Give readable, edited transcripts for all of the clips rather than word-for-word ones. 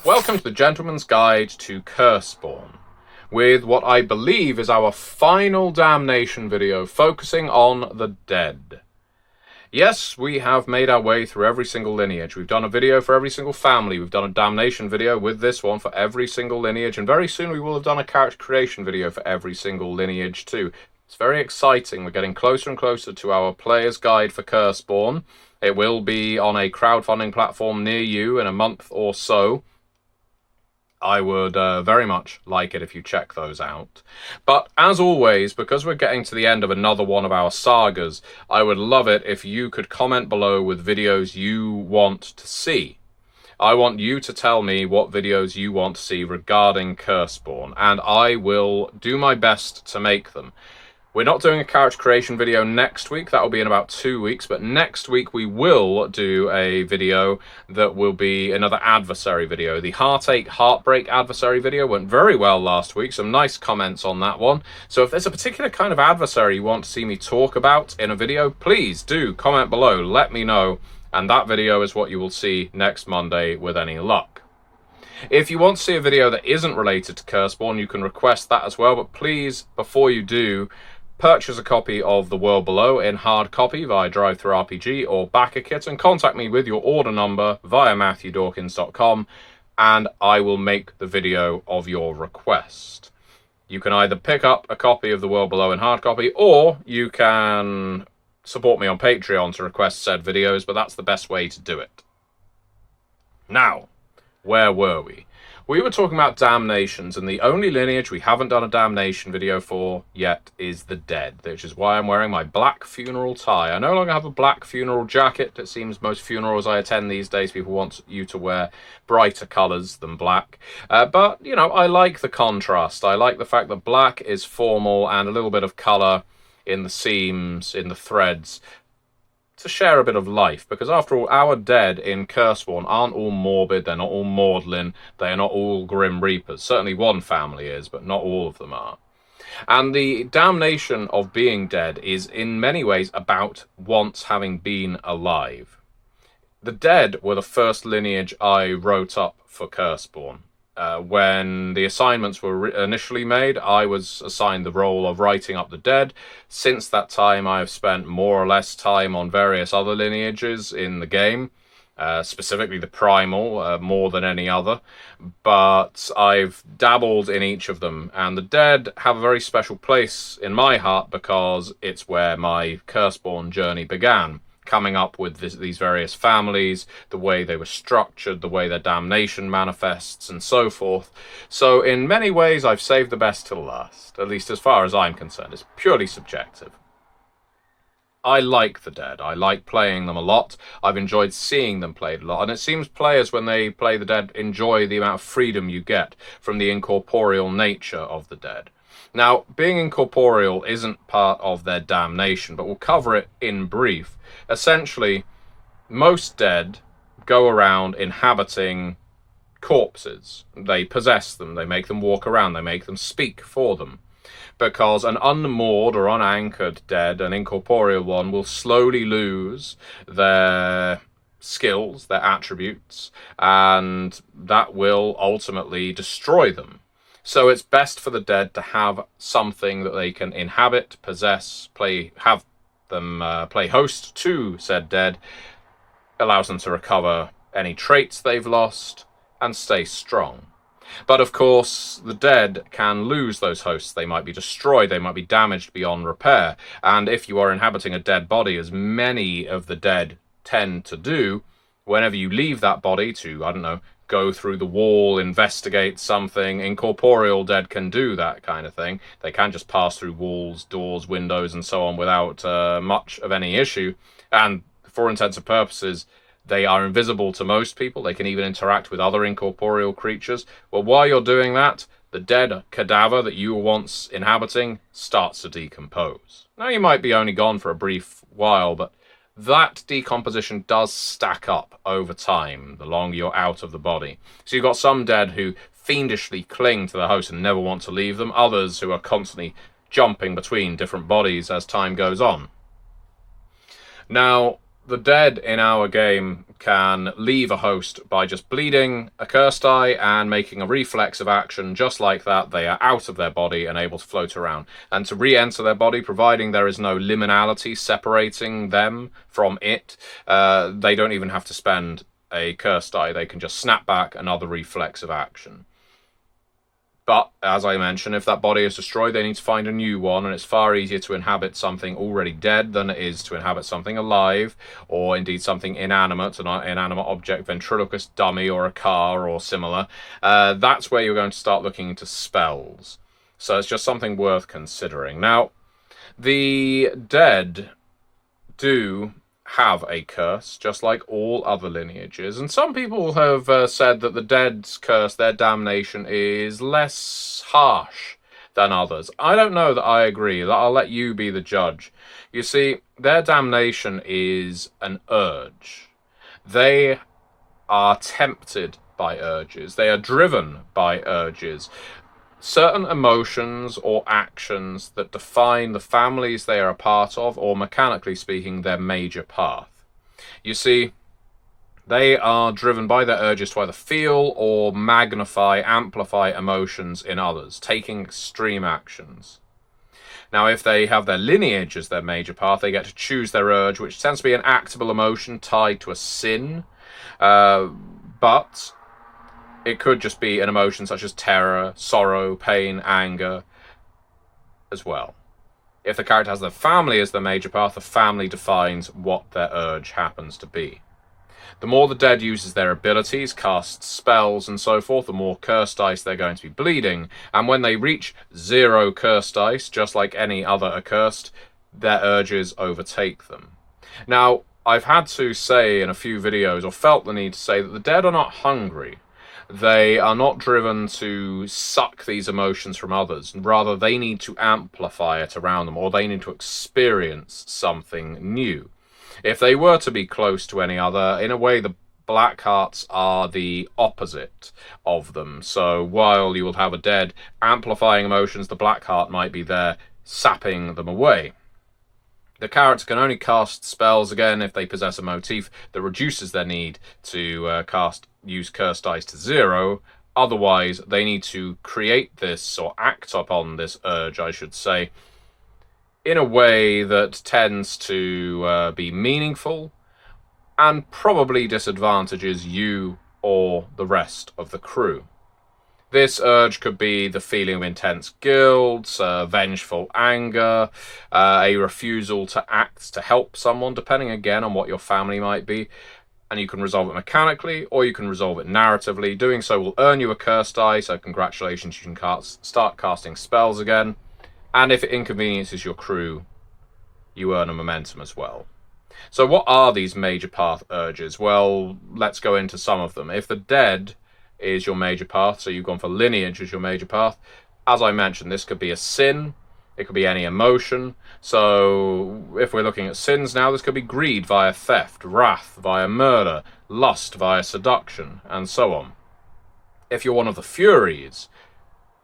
Welcome to the Gentleman's Guide to Curseborne, with what I believe is our final Damnation video focusing on the dead. Yes, we have made our way through every single lineage. We've done a video for every single family. We've done a Damnation video with this one for every single lineage, and very soon we will have done a character creation video for every single lineage too. It's very exciting. We're getting closer and closer to our player's guide for Curseborne. It will be on a crowdfunding platform near you in a month or so. I would very much like it if you check those out. But as always, because we're getting to the end of another one of our sagas, I would love it if you could comment below with videos you want to see. I want you to tell me what videos you want to see regarding Curseborne, and I will do my best to make them. We're not doing a character creation video next week. That will be in about 2 weeks. But next week we will do a video that will be another adversary video. The Heartbreak adversary video went very well last week. Some nice comments on that one. So if there's a particular kind of adversary you want to see me talk about in a video, please do comment below. Let me know. And that video is what you will see next Monday with any luck. If you want to see a video that isn't related to Curseborne, you can request that as well. But please, before you do, purchase a copy of The World Below in hard copy via RPG or Backer Kit, and contact me with your order number via MatthewDawkins.com, and I will make the video of your request. You can either pick up a copy of The World Below in hard copy, or you can support me on Patreon to request said videos, but that's the best way to do it. Now, where were we? We were talking about Damnations, and the only lineage we haven't done a Damnation video for yet is the dead, which is why I'm wearing my black funeral tie. I no longer have a black funeral jacket. It seems most funerals I attend these days, people want you to wear brighter colours than black. But, you know, I like the contrast. I like the fact that black is formal and a little bit of colour in the seams, in the threads, to share a bit of life, because after all, our dead in Curseborne aren't all morbid, they're not all maudlin, they are not all grim reapers. Certainly one family is, but not all of them are. And the damnation of being dead is in many ways about once having been alive. The dead were the first lineage I wrote up for Curseborne. When the assignments were initially made, I was assigned the role of writing up the dead. Since that time, I have spent more or less time on various other lineages in the game, specifically the Primal, more than any other. But I've dabbled in each of them, and the dead have a very special place in my heart because it's where my Curseborne journey began. Coming up with these various families, the way they were structured, the way their damnation manifests, and so forth. So in many ways, I've saved the best till last, at least as far as I'm concerned. It's purely subjective. I like the dead. I like playing them a lot. I've enjoyed seeing them played a lot. And it seems players, when they play the dead, enjoy the amount of freedom you get from the incorporeal nature of the dead. Now, being incorporeal isn't part of their damnation, but we'll cover it in brief. Essentially, most dead go around inhabiting corpses. They possess them, they make them walk around, they make them speak for them. Because an unmoored or unanchored dead, an incorporeal one, will slowly lose their skills, their attributes, and that will ultimately destroy them. So it's best for the dead to have something that they can inhabit, possess, have them play host to said dead, allows them to recover any traits they've lost, and stay strong. But of course, the dead can lose those hosts. They might be destroyed, they might be damaged beyond repair, and if you are inhabiting a dead body, as many of the dead tend to do, whenever you leave that body to, I don't know, go through the wall, investigate something. Incorporeal dead can do that kind of thing. They can just pass through walls, doors, windows, and so on without much of any issue. And for intents and purposes, they are invisible to most people. They can even interact with other incorporeal creatures. Well, while you're doing that, the dead cadaver that you were once inhabiting starts to decompose. Now, you might be only gone for a brief while, but that decomposition does stack up over time, the longer you're out of the body. So you've got some dead who fiendishly cling to the host and never want to leave them, others who are constantly jumping between different bodies as time goes on. Now, the dead in our game can leave a host by just bleeding a cursed die and making a reflexive action. Just like that, they are out of their body and able to float around. And to re-enter their body, providing there is no liminality separating them from it, they don't even have to spend a cursed die. They can just snap back another reflexive action. But, as I mentioned, if that body is destroyed, they need to find a new one, and it's far easier to inhabit something already dead than it is to inhabit something alive, or indeed something inanimate, an inanimate object, ventriloquist dummy, or a car, or similar. That's where you're going to start looking into spells. So it's just something worth considering. Now, the dead do have a curse, just like all other lineages, and some people have said that the dead's curse, their damnation, is less harsh than others. I don't know that I agree. I'll let you be the judge. You see, their damnation is an urge. They are tempted by urges. They are driven by urges. Certain emotions or actions that define the families they are a part of, or mechanically speaking, their major path. You see, they are driven by their urges to either feel or magnify, amplify emotions in others, taking extreme actions. Now, if they have their lineage as their major path, they get to choose their urge, which tends to be an actable emotion tied to a sin, but it could just be an emotion such as terror, sorrow, pain, anger as well. If the character has their family as their major path, the family defines what their urge happens to be. The more the dead uses their abilities, casts spells and so forth, the more cursed dice they're going to be bleeding. And when they reach 0 cursed dice, just like any other accursed, their urges overtake them. Now, I've had to say in a few videos, or felt the need to say, that the dead are not hungry. They are not driven to suck these emotions from others. Rather, they need to amplify it around them, or they need to experience something new. If they were to be close to any other, in a way, the black hearts are the opposite of them. So while you will have a dead amplifying emotions, the black heart might be there sapping them away. The character can only cast spells, again, if they possess a motif that reduces their need to use cursed dice to 0. Otherwise, they need to create this, or act upon this urge, I should say, in a way that tends to be meaningful and probably disadvantages you or the rest of the crew. This urge could be the feeling of intense guilt, vengeful anger, a refusal to act to help someone, depending again on what your family might be. And you can resolve it mechanically, or you can resolve it narratively. Doing so will earn you a curse die, so congratulations, you can start casting spells again. And if it inconveniences your crew, you earn a momentum as well. So what are these major path urges? Well, let's go into some of them. If the dead is your major path, so you've gone for lineage as your major path, as I mentioned, this could be a sin, it could be any emotion. So if we're looking at sins now, this could be greed via theft, wrath via murder, lust via seduction, and so on. If you're one of the Furies,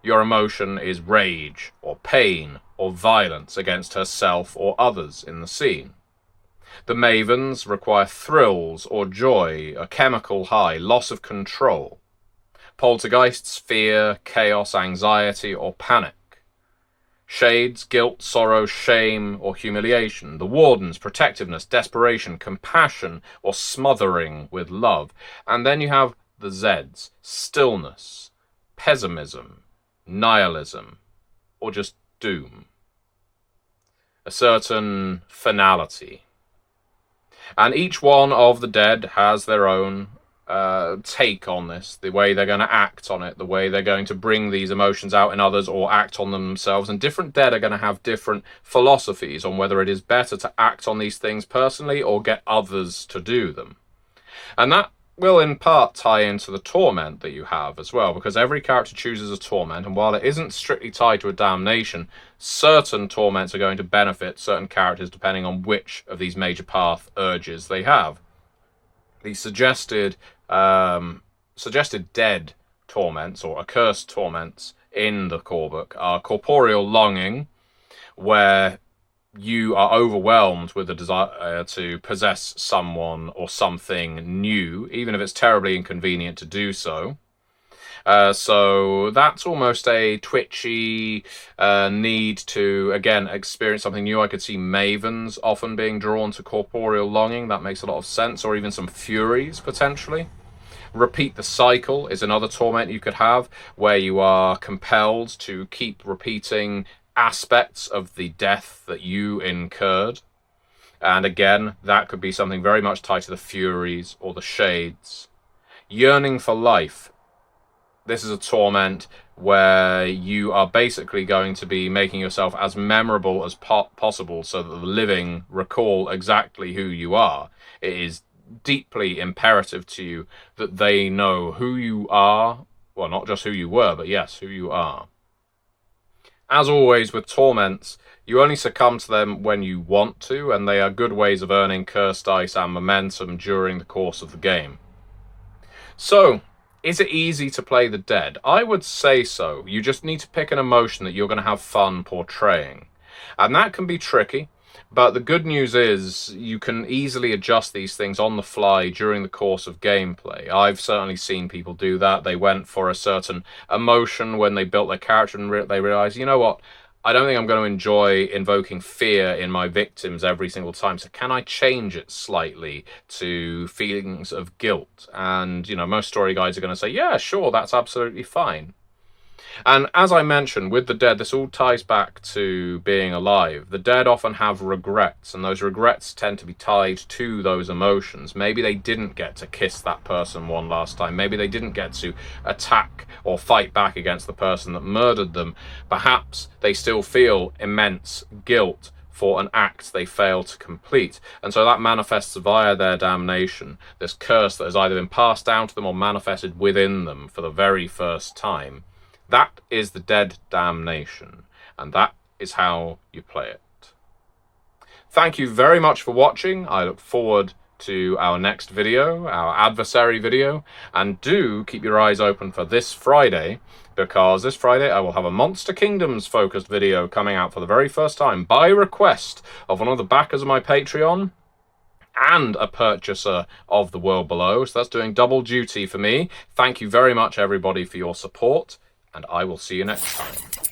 your emotion is rage, or pain, or violence against herself or others in the scene. The Mavens require thrills or joy, a chemical high, loss of control. Poltergeists, fear, chaos, anxiety, or panic. Shades, guilt, sorrow, shame, or humiliation. The Wardens, protectiveness, desperation, compassion, or smothering with love. And then you have the Zeds, stillness, pessimism, nihilism, or just doom. A certain finality. And each one of the dead has their own take on this, the way they're going to act on it, the way they're going to bring these emotions out in others or act on them themselves. And different dead are going to have different philosophies on whether it is better to act on these things personally or get others to do them. And that will in part tie into the torment that you have as well, because every character chooses a torment, and while it isn't strictly tied to a damnation, certain torments are going to benefit certain characters depending on which of these major path urges they have. The suggested dead torments, or accursed torments, in the core book are corporeal longing, where you are overwhelmed with the desire to possess someone or something new, even if it's terribly inconvenient to do so. So that's almost a twitchy need to, again, experience something new. I could see mavens often being drawn to corporeal longing. That makes a lot of sense. Or even some furies, potentially. Repeat the cycle is another torment you could have, where you are compelled to keep repeating aspects of the death that you incurred. And again, that could be something very much tied to the furies or the shades. Yearning for life. This is a torment where you are basically going to be making yourself as memorable as possible so that the living recall exactly who you are. It is deeply imperative to you that they know who you are. Well, not just who you were, but yes, who you are. As always with torments, you only succumb to them when you want to, and they are good ways of earning curse dice and momentum during the course of the game. So, is it easy to play the dead? I would say so. You just need to pick an emotion that you're going to have fun portraying. And that can be tricky, but the good news is you can easily adjust these things on the fly during the course of gameplay. I've certainly seen people do that. They went for a certain emotion when they built their character and they realized, you know what? I don't think I'm going to enjoy invoking fear in my victims every single time, so can I change it slightly to feelings of guilt? And, you know, most story guides are going to say, yeah, sure, that's absolutely fine. And as I mentioned, with the dead, this all ties back to being alive. The dead often have regrets, and those regrets tend to be tied to those emotions. Maybe they didn't get to kiss that person one last time. Maybe they didn't get to attack or fight back against the person that murdered them. Perhaps they still feel immense guilt for an act they failed to complete. And so that manifests via their damnation, this curse that has either been passed down to them or manifested within them for the very first time. That is the Dead Damnation, and that is how you play it. Thank you very much for watching. I look forward to our next video, our adversary video, and do keep your eyes open for this Friday, because this Friday I will have a Monster Kingdoms focused video coming out for the very first time by request of one of the backers of my Patreon and a purchaser of The World Below. So that's doing double duty for me. Thank you very much, everybody, for your support, and I will see you next time.